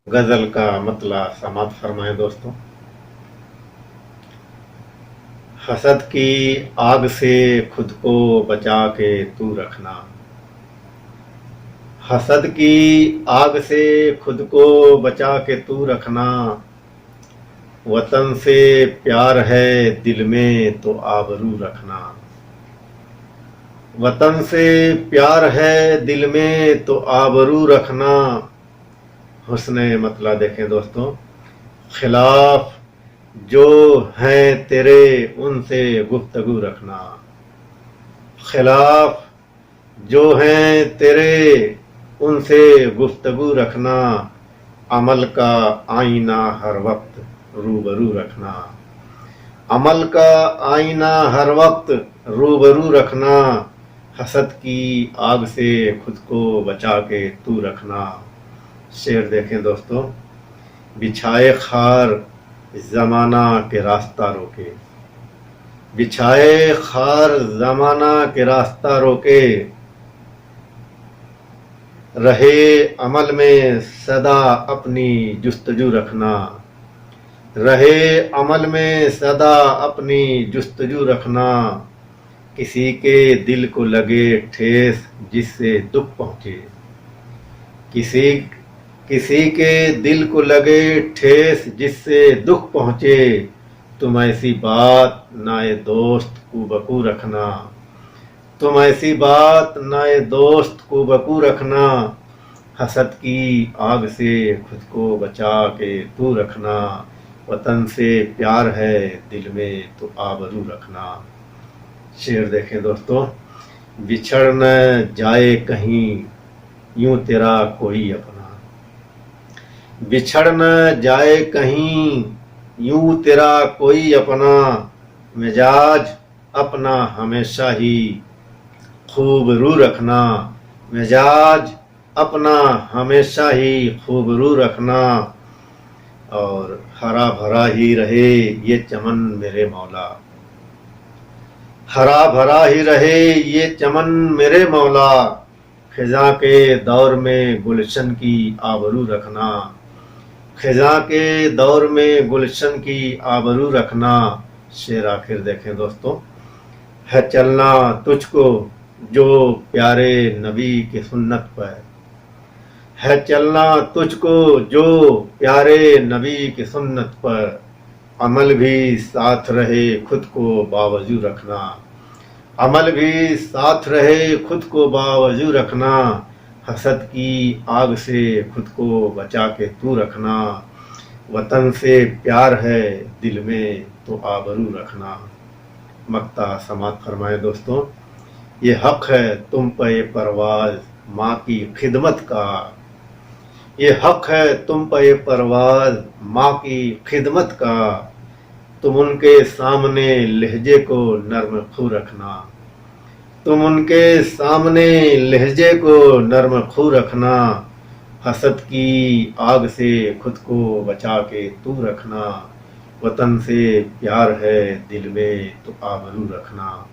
غزل کا مطلع سماعت فرمائیں دوستوں۔ حسد کی آگ سے خود کو بچا کے تو رکھنا، حسد کی آگ سے خود کو بچا کے تو رکھنا، وطن سے پیار ہے دل میں تو آبرو رکھنا، وطن سے پیار ہے دل میں تو آبرو رکھنا۔ حسن مطلع دیکھیں دوستوں، خلاف جو ہیں تیرے ان سے گفتگو رکھنا، خلاف جو ہیں تیرے ان سے گفتگو رکھنا، عمل کا آئینہ ہر وقت روبرو رکھنا، عمل کا آئینہ ہر وقت روبرو رکھنا، حسد کی آگ سے خود کو بچا کے تو رکھنا۔ شعر دیکھیں دوستوں، بچھائے خار زمانہ کے راستہ روکے، بچھائے خار زمانہ کے راستہ روکے، رہے عمل میں سدا اپنی جستجو رکھنا، رہے عمل میں سدا اپنی جستجو رکھنا، کسی کے دل کو لگے ٹھیس جس سے دکھ پہنچے، کسی کے دل کو لگے ٹھیس جس سے دکھ پہنچے، تم ایسی بات نائے دوست کو بکو رکھنا، تم ایسی بات نائے دوست کو بکو رکھنا، حسد کی آگ سے خود کو بچا کے تو رکھنا، وطن سے پیار ہے دل میں تو آبرو رکھنا۔ شعر دیکھیں دوستوں، بچھڑ نہ جائے کہیں یوں تیرا کوئی اپنا، بچھڑ نہ جائے کہیں یوں تیرا کوئی اپنا، مزاج اپنا ہمیشہ ہی خوب رو رکھنا، مزاج اپنا ہمیشہ ہی خوب رو رکھنا، اور ہرا بھرا ہی رہے یہ چمن میرے مولا، ہرا بھرا ہی رہے یہ چمن میرے مولا، خزاں کے دور میں گلشن کی آبرو رکھنا، خزاں کے دور میں گلشن کی آبرو رکھنا۔ شعر آخر دیکھیں دوستوں، ہے چلنا تجھ کو جو پیارے نبی کی سنت پر، ہے چلنا تجھ کو جو پیارے نبی کی سنت پر، عمل بھی ساتھ رہے خود کو باوضو رکھنا، عمل بھی ساتھ رہے خود کو باوضو رکھنا، حسد کی آگ سے خود کو بچا کے تو رکھنا، وطن سے پیار ہے دل میں تو آبرو رکھنا۔ مقطع سماعت فرمائے دوستوں۔ یہ حق ہے تم پہ پرواز ماں کی خدمت کا، یہ حق ہے تم پہ پرواز ماں کی خدمت کا، تم ان کے سامنے لہجے کو نرم خو رکھنا، تم ان کے سامنے لہجے کو نرم خو رکھنا، حسد کی آگ سے خود کو بچا کے تو رکھنا، وطن سے پیار ہے دل میں تو آبرو رکھنا۔